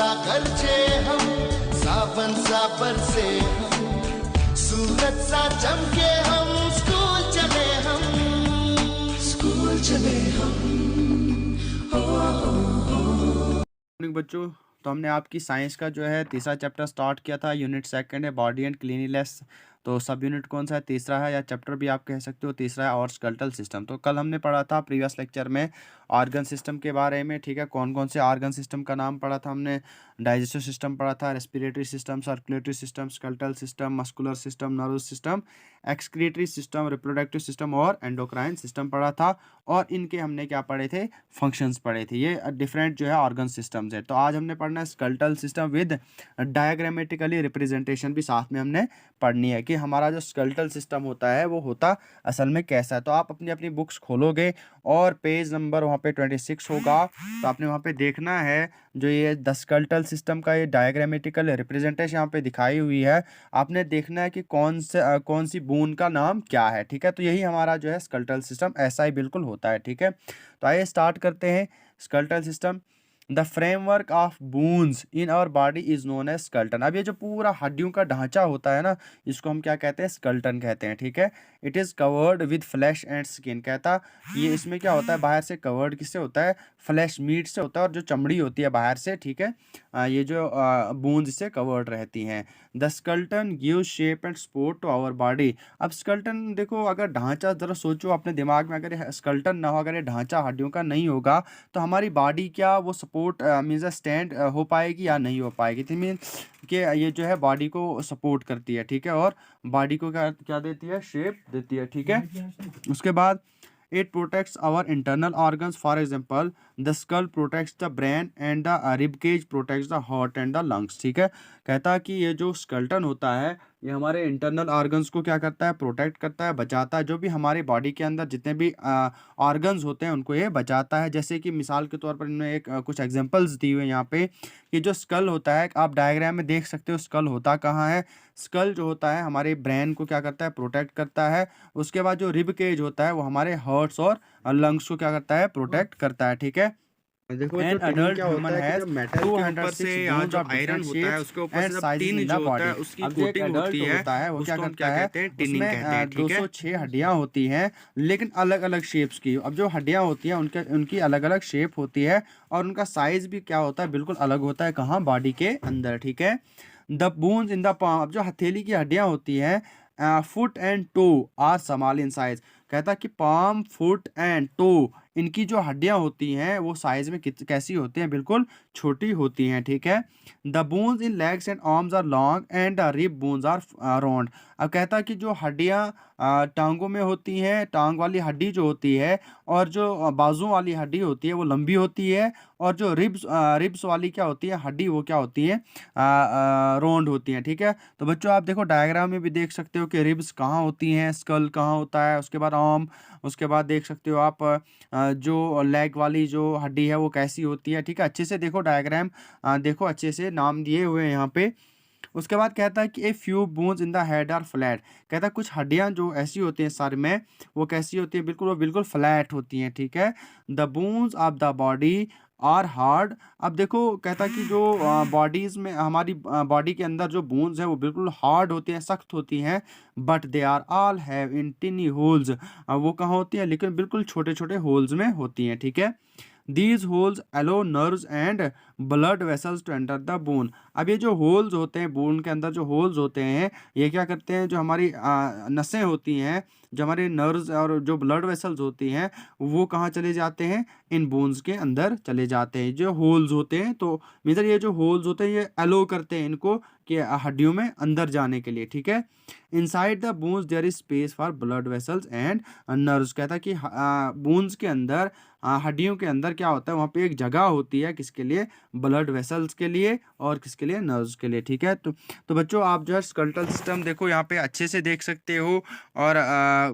सा गरजे हम, सावन सा बरसे हम, सूरज सा चमके हम, स्कूल चले हम, स्कूल चले हम। मॉर्निंग बच्चों, तो हमने आपकी साइंस का जो है तीसरा चैप्टर स्टार्ट किया था। यूनिट सेकंड है बॉडी एंड क्लीनिनेस। तो सब यूनिट कौन सा है? तीसरा है, या चैप्टर भी आप कह सकते हो तीसरा है, और स्केलेटल सिस्टम। तो कल हमने पढ़ा था प्रीवियस लेक्चर में ऑर्गन सिस्टम के बारे में, ठीक है। कौन कौन से ऑर्गन सिस्टम का नाम पढ़ा था हमने? डाइजेस्टिव सिस्टम पढ़ा था, respiratory system, circulatory system, skeletal system, muscular system, nervous system, excretory system, reproductive system और एंडोक्राइन सिस्टम पढ़ा था। और इनके हमने क्या पढ़े थे? फंक्शंस पढ़े थे। ये डिफरेंट जो है ऑर्गन सिस्टम्स है। तो आज हमने पढ़ना है skeletal system with diagrammatically representation भी साथ में हमने पढ़नी है कि हमारा जो स्केलेटल सिस्टम होता है वो होता असल में कैसा है। तो आप अपनी अपनी बुक्स खोलोगे और पेज नंबर वहाँ पे 26 होगा। तो आपने वहाँ पे देखना है जो ये द स्केलेटल सिस्टम का ये डायग्रामेटिकल रिप्रेजेंटेशन यहाँ पे दिखाई हुई है। आपने देखना है कि कौन सी बोन का नाम क्या है, ठीक है। तो यही हमारा जो है स्केलेटल सिस्टम ऐसा ही बिल्कुल होता है, ठीक है। तो आइए स्टार्ट करते हैं। Skeletal system, the framework of bones in our body is known as skeleton. अब ये जो पूरा हड्डियों का ढांचा होता है ना, इसको हम क्या कहते हैं? स्केलेटन कहते हैं, ठीक है। It is covered with flash and skin. कहता ये इसमें क्या होता है? बाहर से कवर्ड किससे होता है? फ्लैश मीट से होता है, और जो चमड़ी होती है बाहर से, ठीक है, ये जो बोन्स से कवर्ड रहती हैं। The skeleton give shape and support to our body. अब स्केलेटन देखो, अगर ढांचा जरा सोचो अपने दिमाग में, अगर स्केलेटन ना हो, अगर ये ढांचा हड्डियों का नहीं होगा, तो हमारी बॉडी क्या वो सपोर्ट मीन्स स्टैंड हो पाएगी या नहीं हो पाएगी? तो मीन कि ये जो है बॉडी को सपोर्ट करती है, ठीक है, और बॉडी को क्या क्या देती है? शेप देती है, ठीक है। उसके बाद it protects our internal organs. For example the skull protects the brain and the rib cage protects the heart and the lungs, ठीक है। कहता है कि ये जो स्केलेटन होता है ये हमारे इंटरनल ऑर्गन्स को क्या करता है? प्रोटेक्ट करता है, बचाता है। जो भी हमारी बॉडी के अंदर जितने भी ऑर्गन्स होते हैं उनको ये बचाता है। जैसे कि मिसाल के तौर पर इन्होंने एक कुछ एग्जांपल्स दी हुए हैं यहाँ पे कि जो स्कल होता है, आप डायग्राम में देख सकते हो स्कल होता कहाँ है। स्कल जो होता है हमारे ब्रेन को क्या करता है? प्रोटेक्ट करता है। उसके बाद जो रिब केज होता है वो हमारे हार्ट्स और लंग्स को क्या करता है? प्रोटेक्ट करता है, ठीक है। देखो एन अडल्ट क्या होता है कि जब मेटल के ऊपर से या जो आयरन होता है उसके ऊपर से जब टिन जो होता है उसकी कोटिंग होती है, वो क्या करता है? टिनिंग कहते हैं, ठीक है। 206 हड्डियां होती हैं, लेकिन अलग अलग शेप्स की। अब जो हड्डियां होती हैं उनकी अलग अलग शेप होती है, और उनका साइज भी क्या होता है? बिल्कुल अलग होता है। कहाँ? बॉडी के अंदर, ठीक है। The bones in the palm. अब जो हथेली की हड्डियां होती हैं, foot and toe are small in size. कहता है कि पाम, फुट एंड टो, इनकी जो हड्डियां होती हैं वो साइज में कैसी होती हैं? बिल्कुल छोटी होती हैं, ठीक है। The bones in legs and arms are long and the rib bones are round. अब कहता है कि जो हड्डियां टांगों में होती हैं, टांग वाली हड्डी जो होती है, और जो बाजुओं वाली हड्डी होती है वो लंबी होती है, और जो रिब्स वाली क्या होती है हड्डी, वो क्या होती है? राउंड होती हैं, ठीक है। तो बच्चों आप देखो डायग्राम में भी देख सकते हो कि रिब्स कहाँ होती हैं, स्कल कहाँ होता है, उसके बाद आर्म, उसके बाद देख सकते हो आप जो लेग वाली जो हड्डी है वो कैसी होती है, ठीक है। अच्छे से देखो डायग्राम, देखो अच्छे से नाम दिए हुए हैं यहाँ पे। उसके बाद कहता है कि a few bones in the head are flat. कहता है कुछ हड्डियां जो ऐसी होती हैं सर में, वो कैसी होती है? बिल्कुल, वो बिल्कुल फ्लैट होती हैं, ठीक है। The bones of the body are hard. अब देखो कहता है कि जो बॉडीज में हमारी बॉडी के अंदर जो बोन्स हैं वो बिल्कुल हार्ड होती हैं, सख्त होती हैं, but they are all have in tiny holes. वो कहाँ होती हैं? लेकिन बिल्कुल छोटे छोटे होल्स में होती हैं, ठीक है। These holes allow nerves and blood vessels to enter the bone। अब ये जो होल्स होते हैं, बोन के अंदर जो होल्स होते हैं, ये क्या करते हैं? जो हमारी नसें होती हैं, जो हमारे नर्व्स और जो ब्लड वेसल्स होती हैं, वो कहाँ चले जाते हैं? इन बोन्स के अंदर चले जाते हैं। जो होल्स होते हैं, तो मतलब ये जो होल्स होते हैं ये अलो करते हैं इनको कि हड्डियों में अंदर जाने के लिए, ठीक है। Inside the bones there is space for blood vessels and nerves. कहता है कि बोन्स के अंदर, हड्डियों के अंदर क्या होता है? वहाँ पे एक जगह होती है किसके लिए? ब्लड वेसल्स के लिए, और किसके लिए? नर्व्स के लिए, ठीक है। तो बच्चों आप जो है स्केलेटल सिस्टम देखो यहाँ पे अच्छे से देख सकते हो, और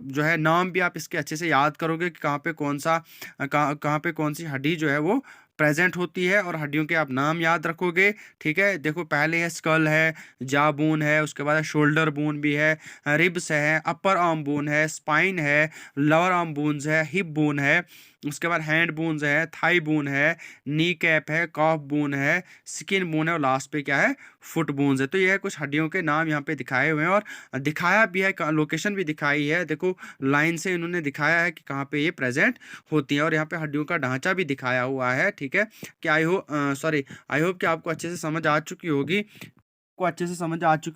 जो है नाम भी आप इसके अच्छे से याद करोगे कि कहाँ पे कौन सा कहाँ पे कौन सी हड्डी जो है वो प्रेजेंट होती है, और हड्डियों के आप नाम याद रखोगे, ठीक है। देखो पहले है स्कल है, जा बोन है, उसके बाद शोल्डर बोन भी है, रिब्स है, अपर आर्म बोन है, स्पाइन है, लोअर आर्म बोन्स है, हिप बोन है, उसके बाद हैंड बोन्स है, थाई बोन है, नी कैप है, कॉफ बोन है, स्किन बोन है और लास्ट पे क्या है, फुट बोन्स है। तो ये है कुछ हड्डियों के नाम यहाँ पे दिखाए हुए हैं और दिखाया भी है, लोकेशन भी दिखाई है, देखो लाइन से इन्होंने दिखाया है कि कहाँ पे ये प्रेजेंट होती है और यहाँ पे हड्डियों का ढांचा भी दिखाया हुआ है। ठीक है, कि आई होप कि आपको अच्छे से समझ आ चुकी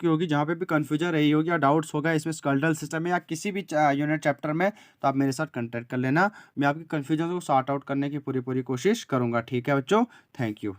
होगी, जहाँ पे भी कंफ्यूजन रही होगी या डाउट्स होगा इसमें स्केलेटल सिस्टम में या किसी भी यूनिट चैप्टर में, तो आप मेरे साथ कांटेक्ट कर लेना। मैं आपकी कंफ्यूजन को सॉर्ट आउट करने की पूरी कोशिश करूंगा। ठीक है बच्चों, थैंक यू।